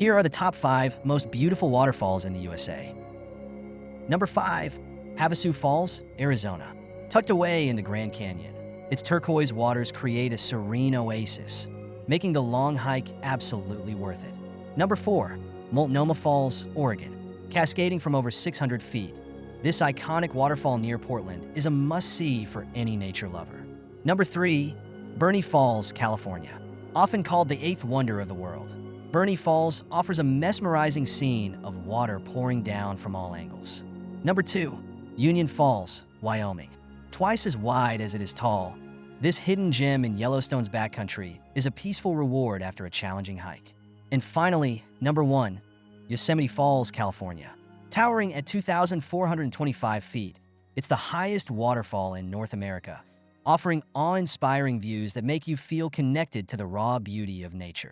Here are the top 5 most beautiful waterfalls in the USA. Number 5. Havasu Falls, Arizona. Tucked away in the Grand Canyon, its turquoise waters create a serene oasis, making the long hike absolutely worth it. Number 4. Multnomah Falls, Oregon. Cascading from over 600 feet, this iconic waterfall near Portland is a must-see for any nature lover. Number 3. Burney Falls, California. Often called the 8th wonder of the world, Burney Falls offers a mesmerizing scene of water pouring down from all angles. Number 2. Union Falls, Wyoming. Twice as wide as it is tall, this hidden gem in Yellowstone's backcountry is a peaceful reward after a challenging hike. And finally, number 1. Yosemite Falls, California. Towering at 2,425 feet, it's the highest waterfall in North America, offering awe-inspiring views that make you feel connected to the raw beauty of nature.